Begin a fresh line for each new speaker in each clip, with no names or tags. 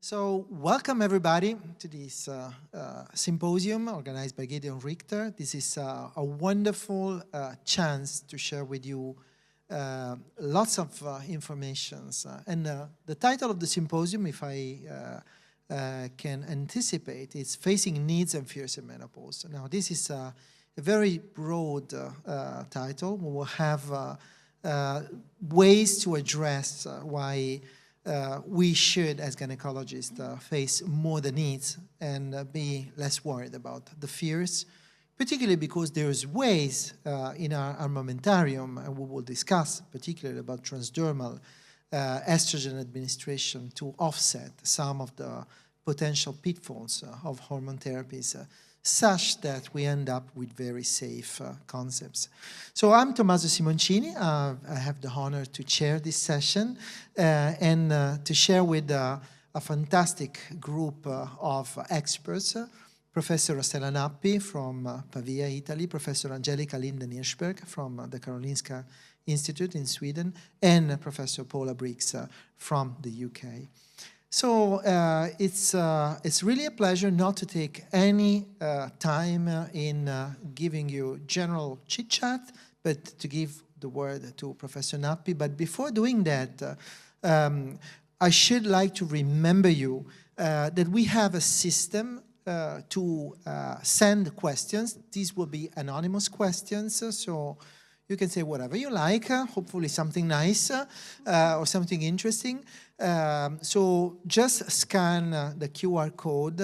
So welcome everybody to this symposium organized by Gedeon Richter. This is a wonderful chance to share with you lots of information. And the title of the symposium, if I can anticipate, is Facing Needs and Fears in Menopause. Now this is a very broad title. We will have ways to address why we should, as gynecologists, face more the needs and be less worried about the fears, particularly because there's ways in our armamentarium, and we will discuss particularly about transdermal estrogen administration to offset some of the potential pitfalls of hormone therapies, such that we end up with very safe concepts. So I'm Tommaso Simoncini. I have the honor to chair this session and to share with a fantastic group of experts, Professor Rossella Nappi from Pavia, Italy, Professor Angelica Hirschberg from the Karolinska Institute in Sweden, and Professor Paula Briggs from the UK. So it's really a pleasure not to take any time in giving you general chit-chat, but to give the word to Professor Nappi. But before doing that, I should like to remember you that we have a system to send questions. These will be anonymous questions, so you can say whatever you like, hopefully something nice or something interesting. So just scan the QR code.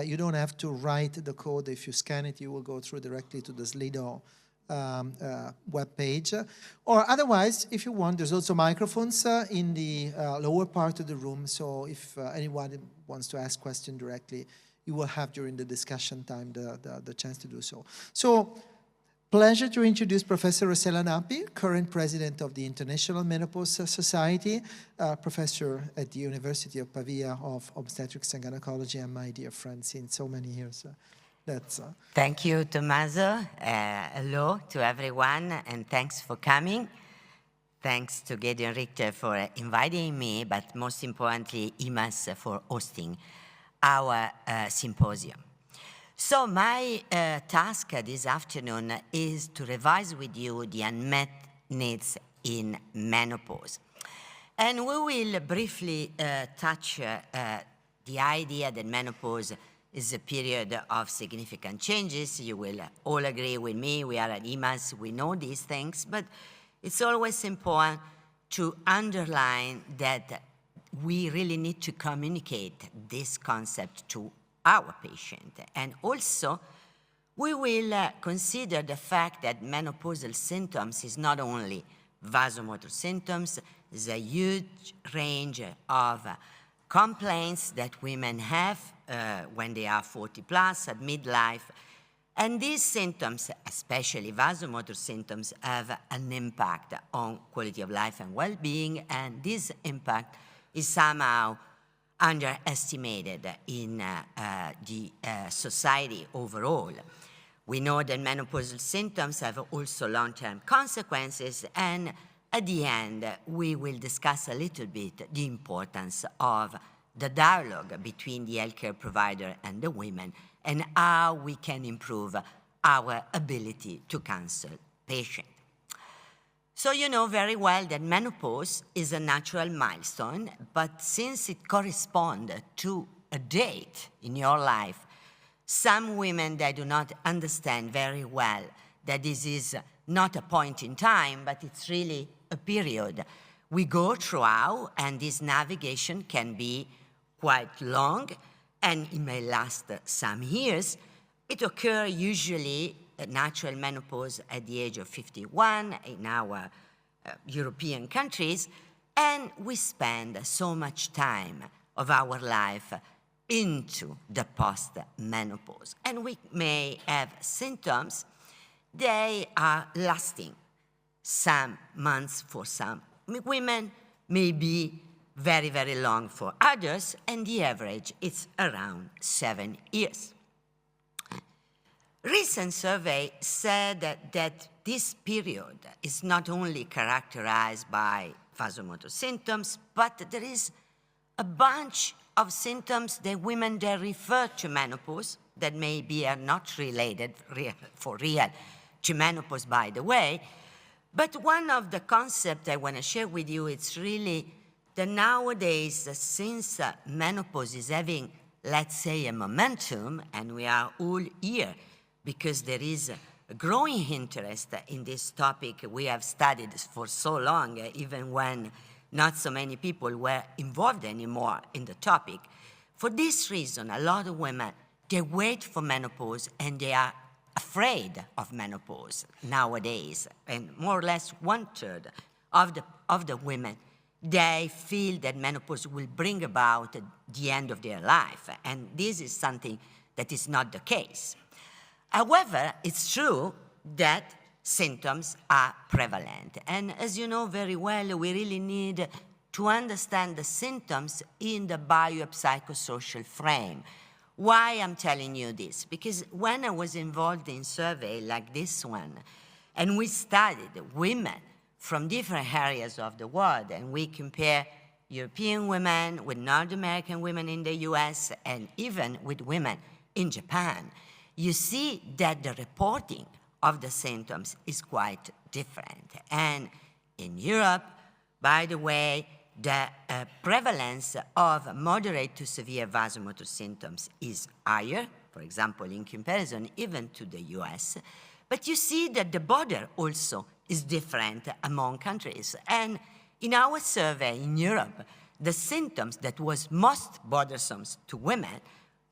You don't have to write the code. If you scan it, you will go through directly to the Slido webpage. Or otherwise, if you want, there's also microphones in the lower part of the room. So if anyone wants to ask questions directly, you will have during the discussion time the chance to do so. So, pleasure to introduce Professor Rossella Nappi, current president of the International Menopause Society, professor at the University of Pavia of Obstetrics and Gynecology, and my dear friend since so many years.
Thank you, Tommaso. Hello to everyone, and thanks for coming. Thanks to Gedeon Richter for inviting me, but most importantly, IMAS for hosting our symposium. So my task this afternoon is to revise with you the unmet needs in menopause. And we will briefly touch the idea that menopause is a period of significant changes. You will all agree with me, we are at IMAS, we know these things, but it's always important to underline that we really need to communicate this concept to our patient. And also, we will consider the fact that menopausal symptoms is not only vasomotor symptoms, there's a huge range of complaints that women have when they are 40 plus at midlife. And these symptoms, especially vasomotor symptoms, have an impact on quality of life and well-being, and this impact is somehow underestimated in the society overall. We know that menopausal symptoms have also long-term consequences, and at the end, we will discuss a little bit the importance of the dialogue between the healthcare provider and the women, and how we can improve our ability to counsel patients. So you know very well that menopause is a natural milestone, but since it corresponds to a date in your life, some women, they do not understand very well that this is not a point in time, but it's really a period we go throughout, and this navigation can be quite long, and it may last some years. It occurs usually natural menopause at the age of 51 in our European countries, and we spend so much time of our life into the post-menopause. And we may have symptoms, they are lasting some months for some women, may be very, very long for others, and the average is around 7 years. Recent survey said that this period is not only characterized by vasomotor symptoms, but there is a bunch of symptoms that women they refer to menopause that maybe are not related for real to menopause, by the way. But one of the concepts I want to share with you, it's really that nowadays, since menopause is having, let's say, a momentum, and we are all here because there is a growing interest in this topic we have studied for so long, even when not so many people were involved anymore in the topic. For this reason, a lot of women, they wait for menopause and they are afraid of menopause nowadays. And more or less 1/3 of the women, they feel that menopause will bring about the end of their life. And this is something that is not the case. However, it's true that symptoms are prevalent. And as you know very well, we really need to understand the symptoms in the biopsychosocial frame. Why I'm telling you this? Because when I was involved in survey like this one, and we studied women from different areas of the world, and we compare European women with North American women in the US, and even with women in Japan, you see that the reporting of the symptoms is quite different. And in Europe, by the way, the prevalence of moderate to severe vasomotor symptoms is higher, for example, in comparison even to the US. But you see that the border also is different among countries. And in our survey in Europe, the symptoms that was most bothersome to women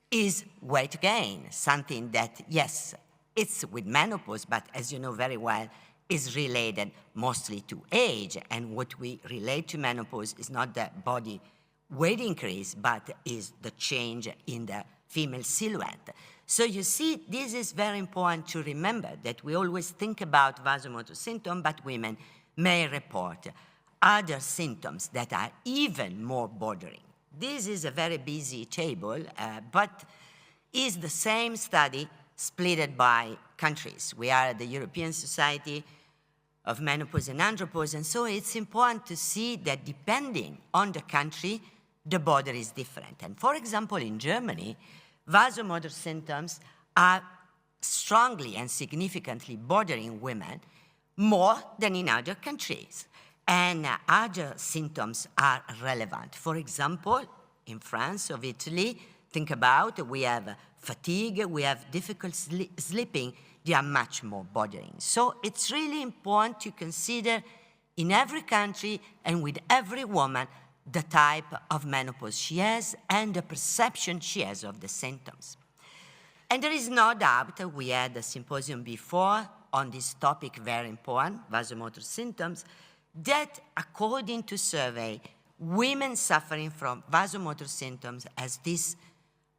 is weight gain, something that, yes, it's with menopause, but as you know very well, is related mostly to age. And what we relate to menopause is not the body weight increase, but is the change in the female silhouette. So you see, this is very important to remember that we always think about vasomotor symptom, but women may report other symptoms that are even more bothering. This is a very busy table, but is the same study split by countries. We are the European Society of Menopause and Andropause, and so it's important to see that depending on the country, the border is different. And for example, in Germany, vasomotor symptoms are strongly and significantly bothering women more than in other countries. And other symptoms are relevant. For example, in France or Italy, think about, we have fatigue, we have difficult sleeping, they are much more bothering. So it's really important to consider in every country and with every woman the type of menopause she has and the perception she has of the symptoms. And there is no doubt, we had a symposium before on this topic, very important, vasomotor symptoms, that according to survey, women suffering from vasomotor symptoms has this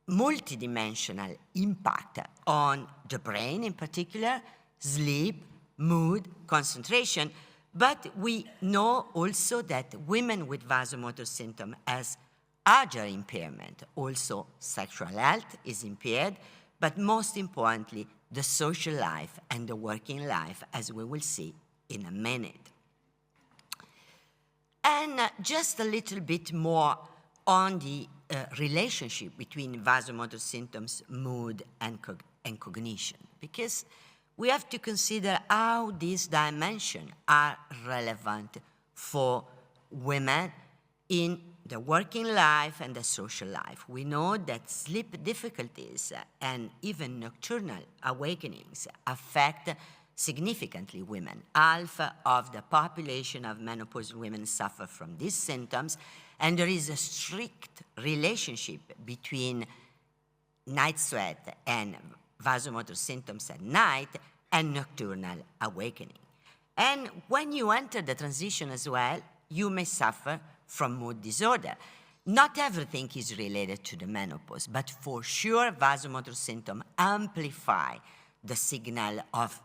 multidimensional impact on the brain in particular, sleep, mood, concentration, but we know also that women with vasomotor symptom has other impairment. Also sexual health is impaired, but most importantly, the social life and the working life, as we will see in a minute. And just a little bit more on the relationship between vasomotor symptoms, mood, and cognition, because we have to consider how these dimensions are relevant for women in the working life and the social life. We know that sleep difficulties and even nocturnal awakenings affect significantly women. Half of the population of menopausal women suffer from these symptoms, and there is a strict relationship between night sweat and vasomotor symptoms at night and nocturnal awakening. And when you enter the transition as well, you may suffer from mood disorder. Not everything is related to the menopause, but for sure vasomotor symptoms amplify the signal of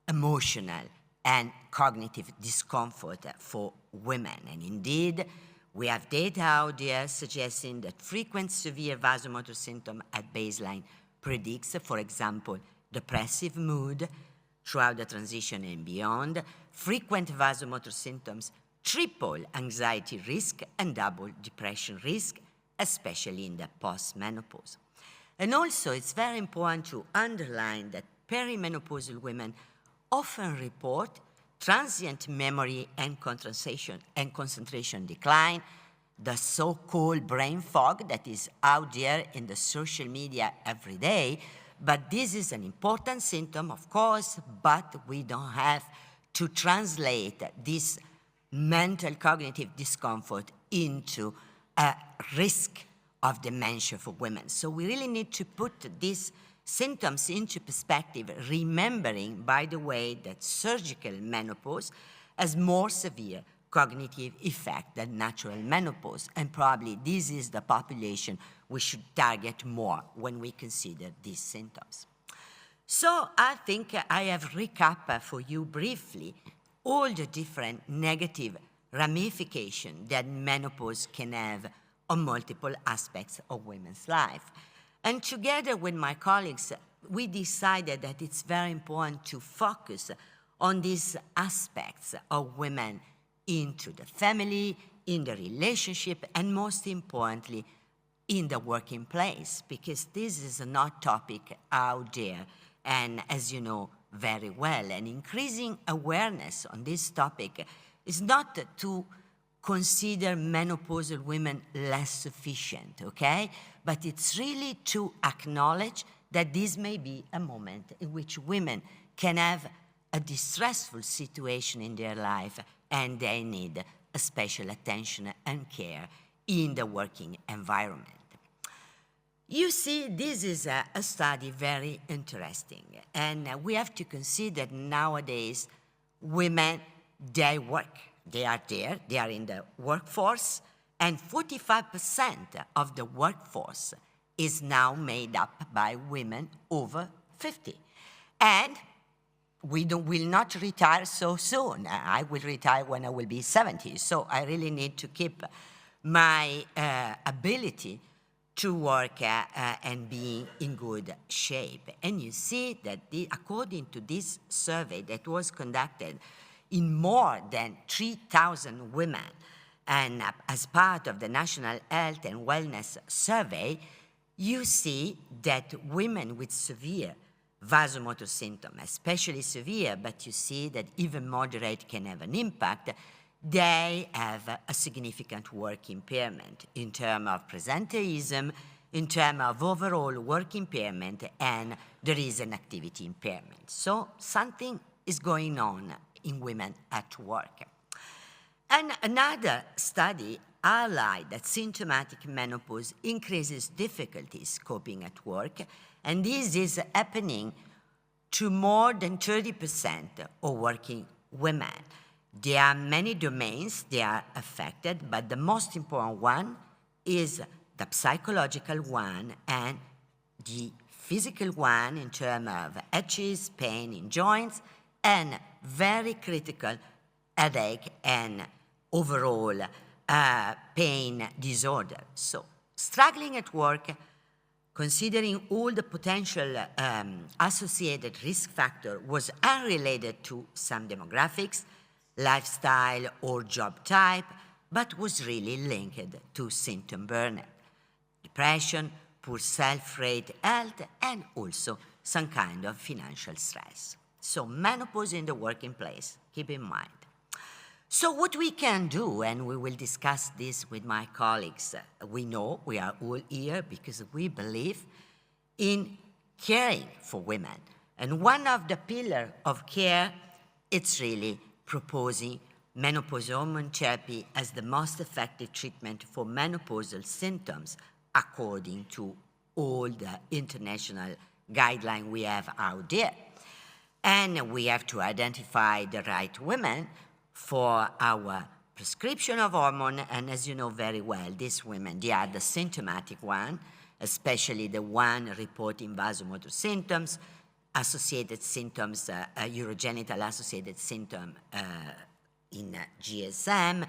emotional and cognitive discomfort for women. And indeed, we have data out there suggesting that frequent severe vasomotor symptom at baseline predicts, for example, depressive mood throughout the transition and beyond. Frequent vasomotor symptoms triple anxiety risk and double depression risk, especially in the post-menopause. And also, it's very important to underline that perimenopausal women often report transient memory and concentration decline, the so-called brain fog that is out there in the social media every day. But this is an important symptom, of course, but we don't have to translate this mental cognitive discomfort into a risk of dementia for women. So we really need to put these symptoms into perspective, remembering, by the way, that surgical menopause has more severe cognitive effect than natural menopause, and probably this is the population we should target more when we consider these symptoms. So I think I have recapped for you briefly all the different negative ramifications that menopause can have on multiple aspects of women's life. And together with my colleagues, we decided that it's very important to focus on these aspects of women into the family, in the relationship, and most importantly, in the working place, because this is a hot topic out there, and as you know very well, and increasing awareness on this topic is not to consider menopausal women less sufficient, okay? But it's really to acknowledge that this may be a moment in which women can have a distressful situation in their life and they need a special attention and care in the working environment. You see, this is a study very interesting, and we have to consider nowadays women, they work. They are there, they are in the workforce, and 45% of the workforce is now made up by women over 50. And we will not retire so soon. I will retire when I will be 70, so I really need to keep my ability to work and be in good shape. And you see that according to this survey that was conducted in more than 3,000 women, and as part of the National Health and Wellness Survey, you see that women with severe vasomotor symptoms, especially severe, but you see that even moderate can have an impact, they have a significant work impairment in terms of presenteeism, in terms of overall work impairment, and there is an activity impairment. So something is going on in women at work. And another study highlighted that symptomatic menopause increases difficulties coping at work, and this is happening to more than 30% of working women. There are many domains that are affected, but the most important one is the psychological one and the physical one in terms of itches, pain in joints, and very critical headache and overall pain disorder. So struggling at work, considering all the potential associated risk factor, was unrelated to some demographics, lifestyle, or job type, but was really linked to symptom burnout, depression, poor self-rate health, and also some kind of financial stress. So menopause in the working place, keep in mind. So what we can do, and we will discuss this with my colleagues, we know we are all here because we believe in caring for women. And one of the pillars of care, it's really proposing menopausal hormone therapy as the most effective treatment for menopausal symptoms according to all the international guidelines we have out there. And we have to identify the right women for our prescription of hormone, and as you know very well, these women, they are the symptomatic one, especially the one reporting vasomotor symptoms, associated symptoms, urogenital associated symptom in GSM,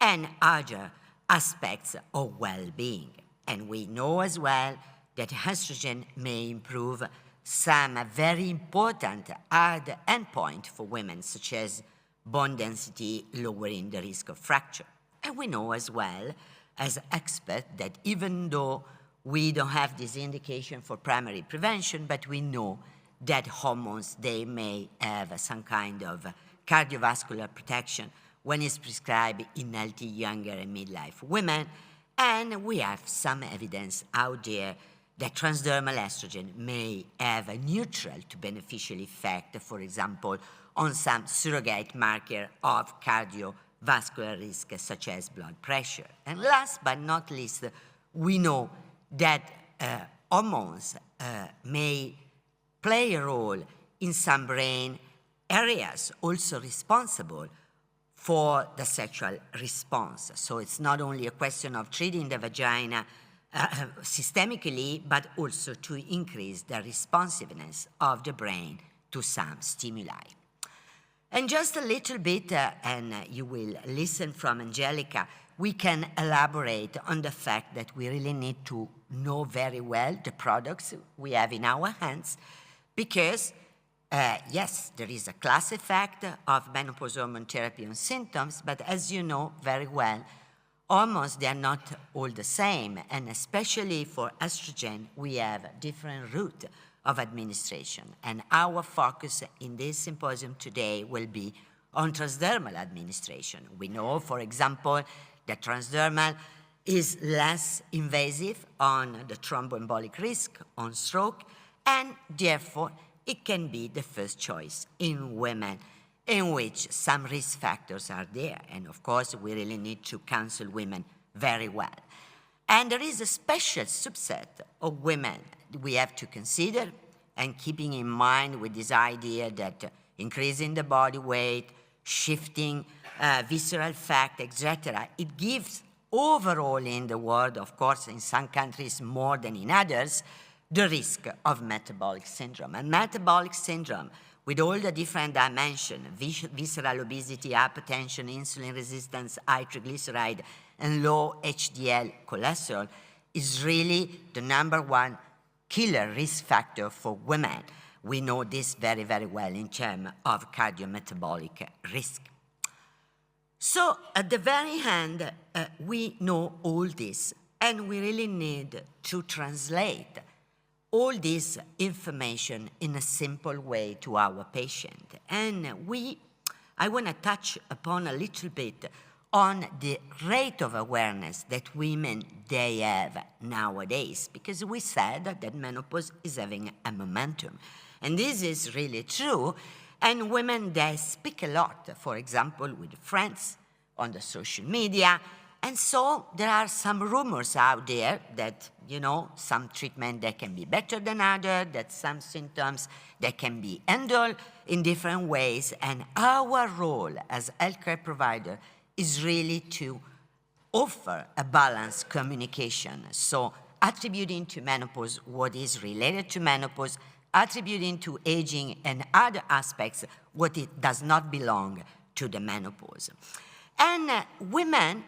and other aspects of well-being. And we know as well that estrogen may improve some very important hard endpoint for women, such as bone density, lowering the risk of fracture. And we know as well, as experts, that even though we don't have this indication for primary prevention, but we know that hormones, they may have some kind of cardiovascular protection when it's prescribed in healthy, younger, and midlife women. And we have some evidence out there that transdermal estrogen may have a neutral to beneficial effect, for example, on some surrogate marker of cardiovascular risk, such as blood pressure. And last but not least, we know that hormones may play a role in some brain areas also responsible for the sexual response. So it's not only a question of treating the vagina systemically, but also to increase the responsiveness of the brain to some stimuli. And just a little bit, and you will listen from Angelica, we can elaborate on the fact that we really need to know very well the products we have in our hands, because yes, there is a class effect of menopause hormone therapy on symptoms, but as you know very well, hormones, they are not all the same, and especially for estrogen, we have a different route of administration. And our focus in this symposium today will be on transdermal administration. We know, for example, that transdermal is less invasive on the thromboembolic risk, on stroke, and therefore it can be the first choice in women in which some risk factors are there. And of course, we really need to counsel women very well. And there is a special subset of women we have to consider, and keeping in mind with this idea that increasing the body weight, shifting visceral fat, etc., it gives overall in the world, of course, in some countries more than in others, the risk of metabolic syndrome. And metabolic syndrome, with all the different dimensions, visceral obesity, hypertension, insulin resistance, high triglyceride, and low HDL cholesterol, is really the #1 killer risk factor for women. We know this very, very well in terms of cardiometabolic risk. So at the very end, we know all this, and we really need to translate all this information in a simple way to our patient. And I want to touch upon a little bit on the rate of awareness that women, they have nowadays, because we said that menopause is having a momentum. And this is really true. And women, they speak a lot, for example, with friends on the social media. And so there are some rumors out there that, you know, some treatment that can be better than others, that some symptoms that can be handled in different ways. And our role as healthcare provider is really to offer a balanced communication. So attributing to menopause what is related to menopause, attributing to aging and other aspects what it does not belong to the menopause. And women,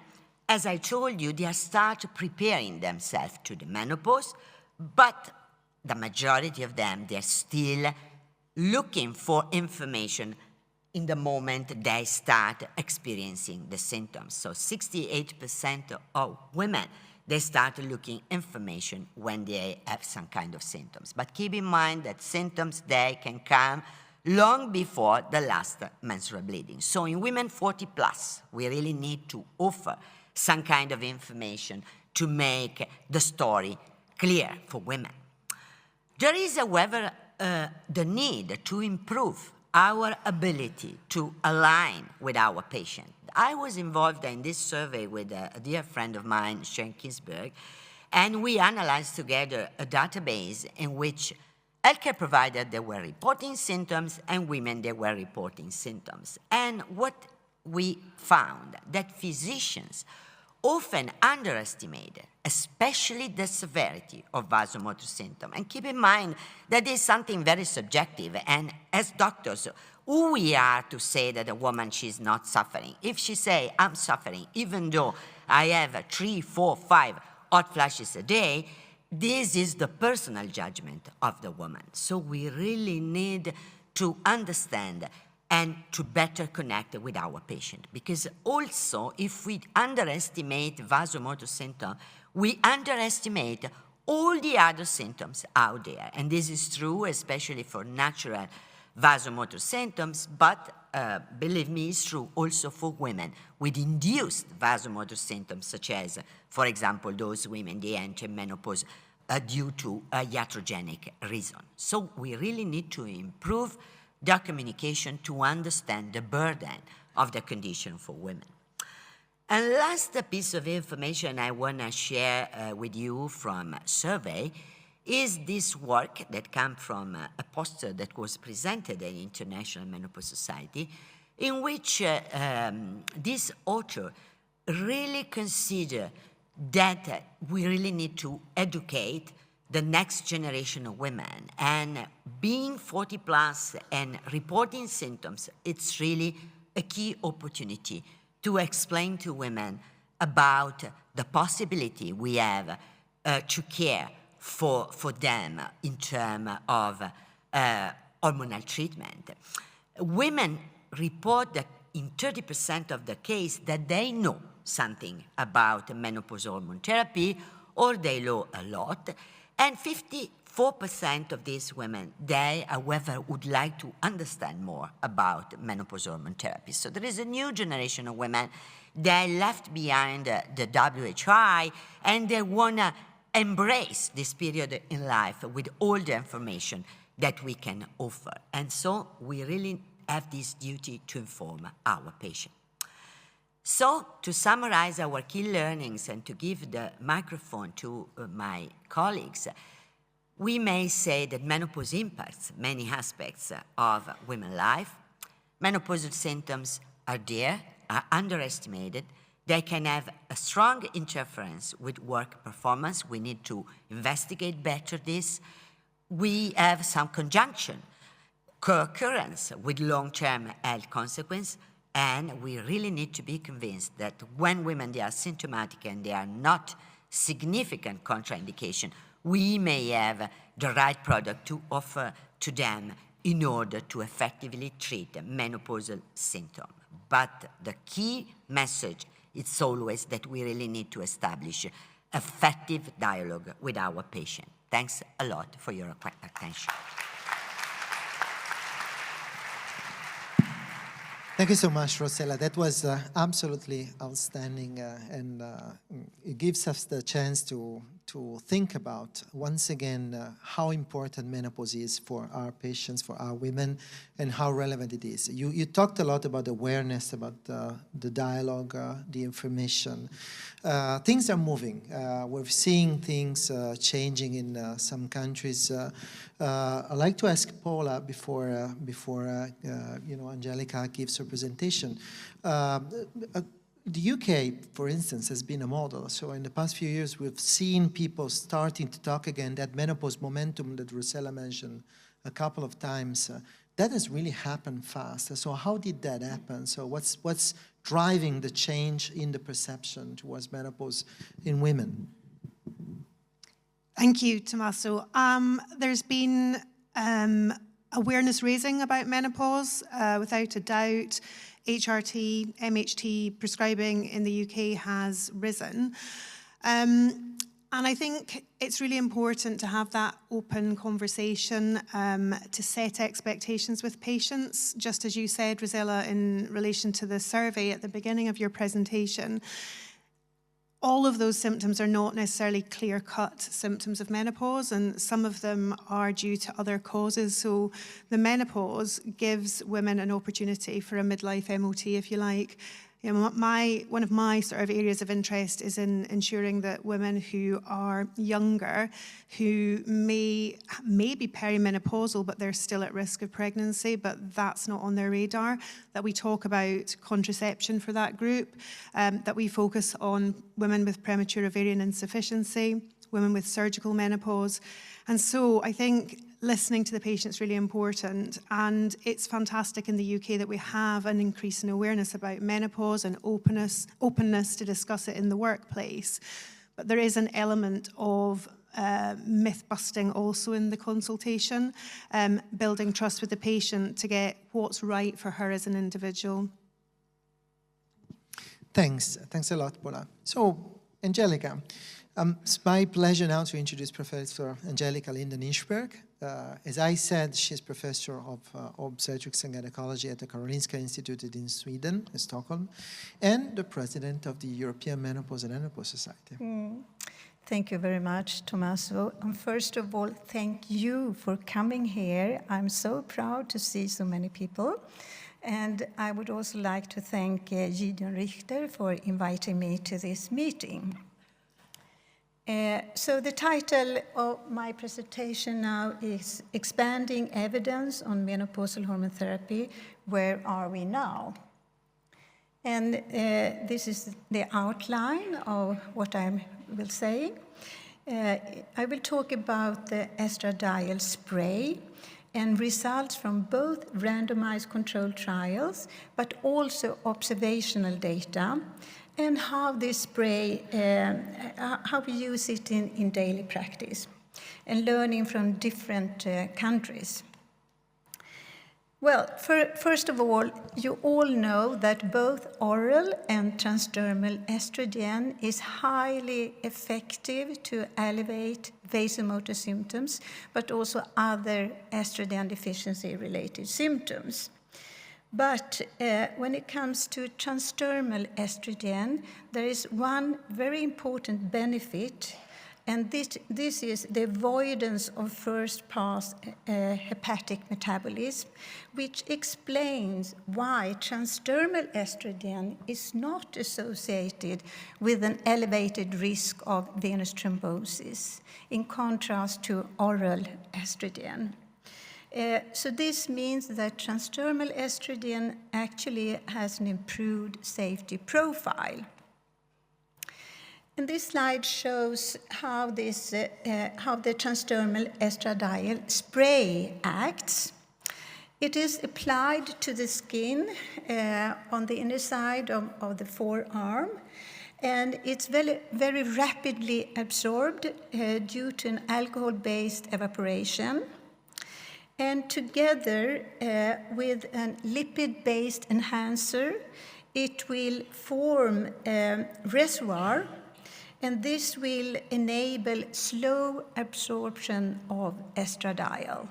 as I told you, they start preparing themselves to the menopause, but the majority of them, they're still looking for information in the moment they start experiencing the symptoms. So 68% of women, they start looking information when they have some kind of symptoms. But keep in mind that symptoms, they can come long before the last menstrual bleeding. So in women 40 plus, we really need to offer some kind of information to make the story clear for women. There is, however, the need to improve our ability to align with our patient. I was involved in this survey with a dear friend of mine, Shane Kingsburg, and we analyzed together a database in which healthcare providers, they were reporting symptoms, and women, they were reporting symptoms. And what we found, that physicians often underestimate, especially the severity of vasomotor symptoms. And keep in mind that is something very subjective. And as doctors, who we are to say that a woman, she's not suffering? If she say, I'm suffering, even though I have 3, 4, 5 hot flashes a day, this is the personal judgment of the woman. So we really need to understand and to better connect with our patient. Because also, if we underestimate vasomotor symptoms, we underestimate all the other symptoms out there. And this is true, especially for natural vasomotor symptoms, but believe me, it's true also for women with induced vasomotor symptoms, such as, for example, those women, they enter menopause due to a iatrogenic reason. So we really need to improve the communication to understand the burden of the condition for women. And last piece of information I want to share with you from a survey is this work that comes from a poster that was presented at the International Menopause Society, in which this author really considered that we really need to educate the next generation of women. And being 40 plus and reporting symptoms, it's really a key opportunity to explain to women about the possibility we have to care for them in terms of hormonal treatment. Women report that in 30% of the case that they know something about menopause hormone therapy, or they know a lot, and 54% of these women, they, however, would like to understand more about menopause hormone therapy. So there is a new generation of women that left behind the WHI, and they want to embrace this period in life with all the information that we can offer. And so we really have this duty to inform our patient. So to summarize our key learnings and to give the microphone to my colleagues, we may say that menopause impacts many aspects of women's life. Menopausal symptoms are there, are underestimated. They can have a strong interference with work performance. We need to investigate better this. We have some conjunction, co-occurrence with long-term health consequence, and we really need to be convinced that when women, they are symptomatic and they are not significant contraindication, we may have the right product to offer to them in order to effectively treat menopausal symptoms. But the key message is always that we really need to establish effective dialogue with our patient. Thanks a lot for your attention.
Thank you so much, Rossella. That was absolutely outstanding, and it gives us the chance to think about, once again, how important menopause is for our patients, for our women, and how relevant it is. You talked a lot about awareness, about the dialogue, the information. Things are moving. We're seeing things changing in some countries. I'd like to ask Paula before Angelica gives her presentation. The UK, for instance, has been a model. So in the past few years, we've seen people starting to talk again, that menopause momentum that Rossella mentioned a couple of times. That has really happened fast. So how did that happen? So what's driving the change in the perception towards menopause in women?
Thank you, Tommaso. There's been awareness raising about menopause, without a doubt. HRT, MHT prescribing in the UK has risen. And I think it's really important to have that open conversation, to set expectations with patients. Just as you said, Rossella, in relation to the survey at the beginning of your presentation, all of those symptoms are not necessarily clear-cut symptoms of menopause, and some of them are due to other causes. So the menopause gives women an opportunity for a midlife MOT, if you like. You know, one of my sort of areas of interest is in ensuring that women who are younger, who may be perimenopausal, but they're still at risk of pregnancy, but that's not on their radar, that we talk about contraception for that group, that we focus on women with premature ovarian insufficiency, women with surgical menopause. And so I think listening to the patient is really important, and it's fantastic in the UK that we have an increase in awareness about menopause and openness to discuss it in the workplace. But there is an element of myth-busting also in the consultation, building trust with the patient to get what's right for her as an individual.
Thanks a lot, Paula. So, Angelica, it's my pleasure now to introduce Professor Angelica Linden-Hirschberg. As I said, she's Professor of Obstetrics and Gynecology at the Karolinska Institute in Sweden, in Stockholm, and the President of the European Menopause and Menopause Society.
Thank you very much, Tommaso. And first of all, thank you for coming here. I'm so proud to see so many people. And I would also like to thank Gedeon Richter for inviting me to this meeting. So the title of my presentation now is Expanding Evidence on Menopausal Hormone Therapy, Where Are We Now? And this is the outline of what I will say. I will talk about the estradiol spray and results from both randomized controlled trials, but also observational data, and how this spray, how we use it in daily practice, and learning from different countries. Well, first of all, you all know that both oral and transdermal estrogen is highly effective to alleviate vasomotor symptoms, but also other estrogen deficiency-related symptoms. But when it comes to transdermal estrogen, there is one very important benefit, and this is the avoidance of first-pass hepatic metabolism, which explains why transdermal estrogen is not associated with an elevated risk of venous thrombosis, in contrast to oral estrogen. So this means that transdermal estrogen actually has an improved safety profile. And this slide shows how the transdermal estradiol spray acts. It is applied to the skin on the inner side of the forearm, and it's very rapidly absorbed due to an alcohol-based evaporation. And together with a lipid-based enhancer, it will form a reservoir, and this will enable slow absorption of estradiol.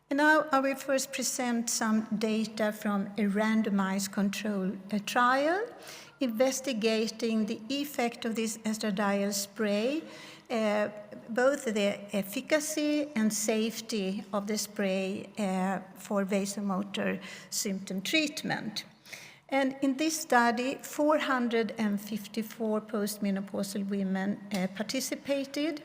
And now I will first present some data from a randomized control trial investigating the effect of this estradiol spray, both the efficacy and safety of the spray for vasomotor symptom treatment. And in this study, 454 postmenopausal women participated,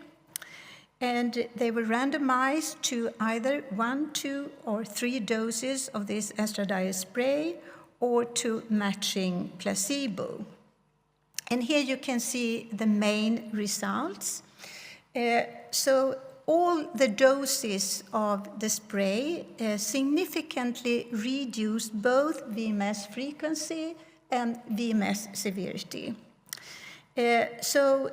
and they were randomized to either 1, 2, or 3 doses of this estradiol spray or to matching placebo. And here you can see the main results. So all the doses of the spray significantly reduced both VMS frequency and VMS severity. So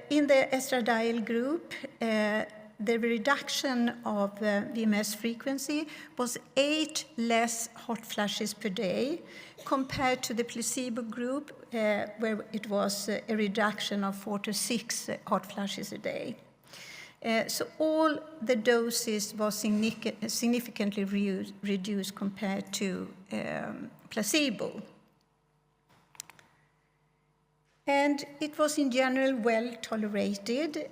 in the estradiol group, the reduction of VMS frequency was 8 less hot flushes per day compared to the placebo group, where it was a reduction of 4 to 6 hot flushes a day. So all the doses was significantly reduced compared to placebo. And it was in general well tolerated,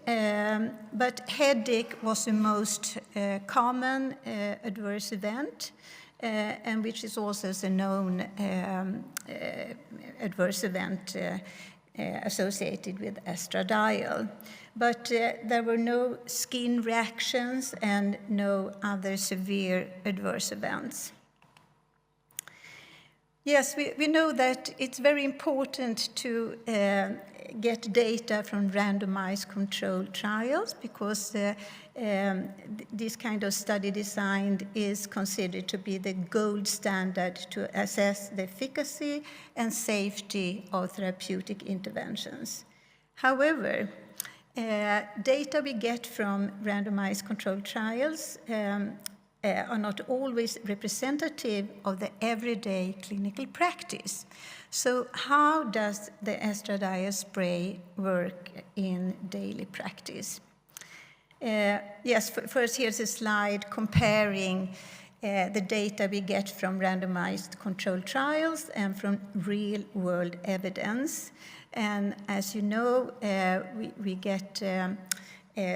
but headache was the most common adverse event, and which is also a known adverse event associated with estradiol. But there were no skin reactions and no other severe adverse events. Yes, we know that it's very important to get data from randomized controlled trials because this kind of study design is considered to be the gold standard to assess the efficacy and safety of therapeutic interventions. However, data we get from randomized controlled trials are not always representative of the everyday clinical practice. So how does the estradiol spray work in daily practice? Yes, first here's a slide comparing the data we get from randomized controlled trials and from real-world evidence. And as you know, we get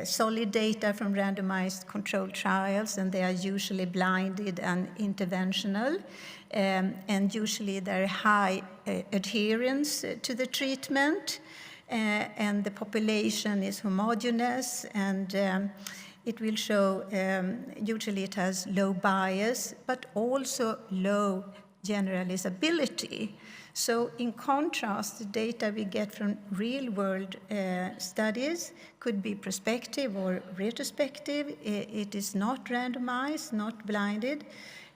solid data from randomized controlled trials, and they are usually blinded and interventional. And usually there are high adherence to the treatment, and the population is homogeneous, and it will show, usually it has low bias, but also low generalizability. So in contrast, the data we get from real-world studies could be prospective or retrospective. It is not randomized, not blinded,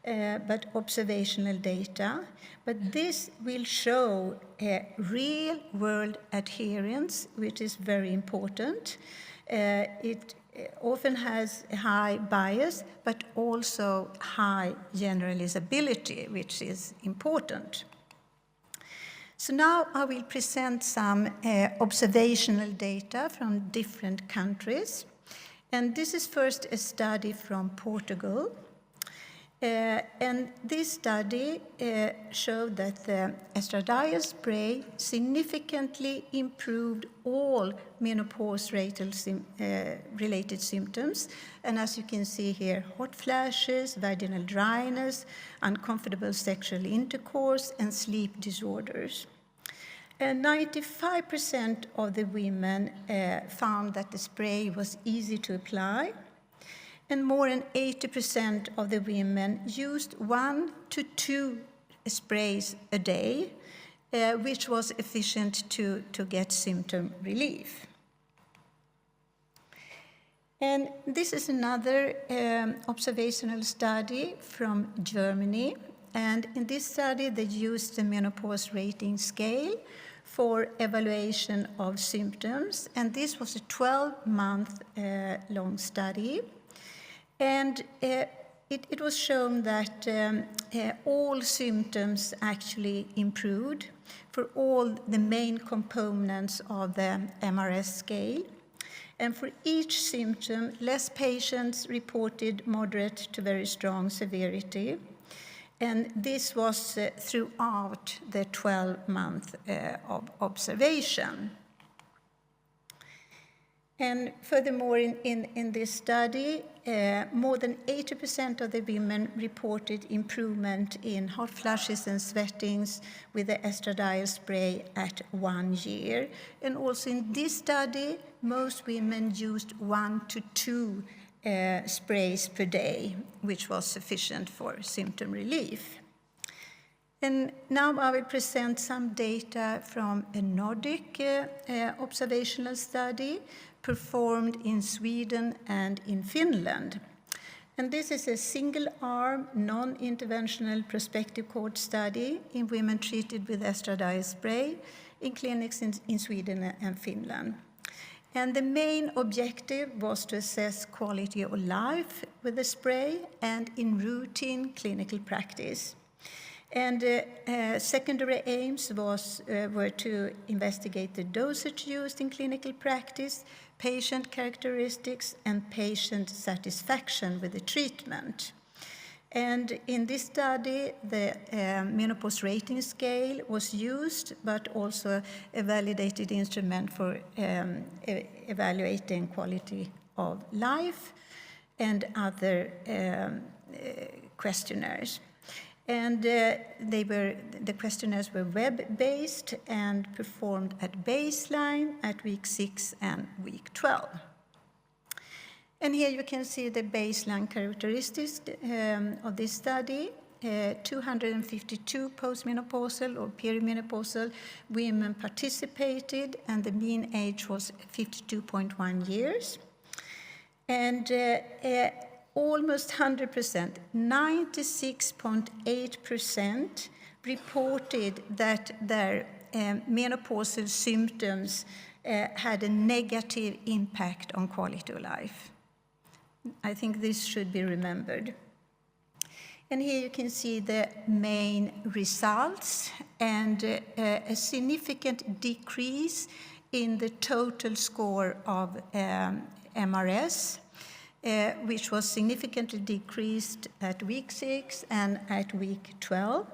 but observational data. But this will show real-world adherence, which is very important. It often has high bias, but also high generalizability, which is important. So now I will present some observational data from different countries. And this is first a study from Portugal. And this study showed that the estradiol spray significantly improved all menopause-related symptoms. And as you can see here, hot flashes, vaginal dryness, uncomfortable sexual intercourse, and sleep disorders. And 95% of the women found that the spray was easy to apply. And more than 80% of the women used 1 to 2 sprays a day, which was efficient to get symptom relief. And this is another observational study from Germany. And in this study, they used the menopause rating scale for evaluation of symptoms. And this was a 12-month long study. And it was shown that all symptoms actually improved for all the main components of the MRS scale. And for each symptom, less patients reported moderate to very strong severity. And this was throughout the 12-month of observation. And furthermore, in this study, more than 80% of the women reported improvement in hot flushes and sweatings with the estradiol spray at 1 year. And also in this study, most women used 1 to 2 sprays per day, which was sufficient for symptom relief. And now I will present some data from a Nordic observational study performed in Sweden and in Finland. And this is a single-arm, non-interventional prospective cohort study in women treated with estradiol spray in clinics in Sweden and Finland. And the main objective was to assess quality of life with the spray and in routine clinical practice. And secondary aims were to investigate the dosage used in clinical practice, patient characteristics, and patient satisfaction with the treatment. And in this study, the menopause rating scale was used, but also a validated instrument for evaluating quality of life and other questionnaires. And the questionnaires were web-based and performed at baseline at week 6 and week 12. And here you can see the baseline characteristics of this study. 252 postmenopausal or perimenopausal women participated, and the mean age was 52.1 years. And almost 100%, 96.8% reported that their menopausal symptoms had a negative impact on quality of life. I think this should be remembered. And here you can see the main results and a significant decrease in the total score of MRS, which was significantly decreased at week 6 and at week 12.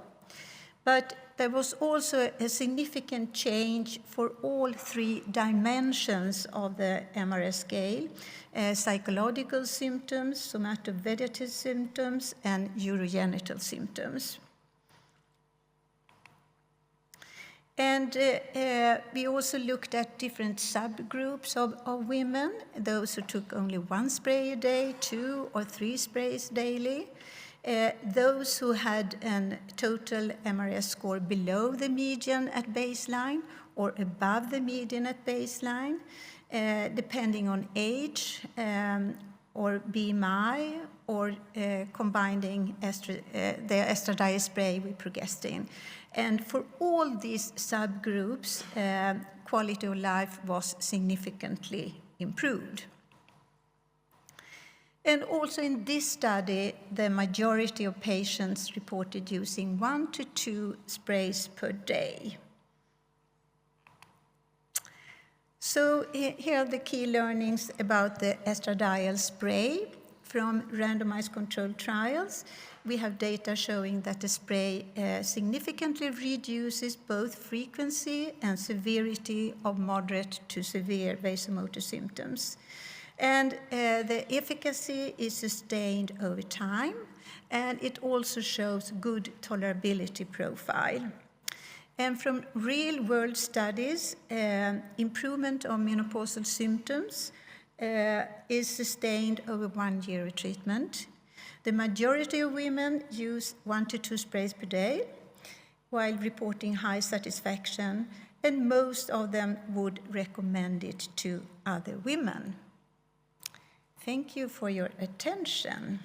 But there was also a significant change for all 3 dimensions of the MRS scale: psychological symptoms, somatovegetative symptoms, and urogenital symptoms. And we also looked at different subgroups of women, those who took only 1 spray a day, 2 or 3 sprays daily, those who had a total MRS score below the median at baseline or above the median at baseline, depending on age or BMI, or combining the estradiol spray with progestin. And for all these subgroups, quality of life was significantly improved. And also in this study, the majority of patients reported using 1 to 2 sprays per day. So here are the key learnings about the estradiol spray from randomized controlled trials. We have data showing that the spray significantly reduces both frequency and severity of moderate to severe vasomotor symptoms. And the efficacy is sustained over time, and it also shows good tolerability profile. And from real-world studies, improvement of menopausal symptoms is sustained over 1 year of treatment. The majority of women use 1 to 2 sprays per day while reporting high satisfaction, and most of them would recommend it to other women. Thank you for your attention.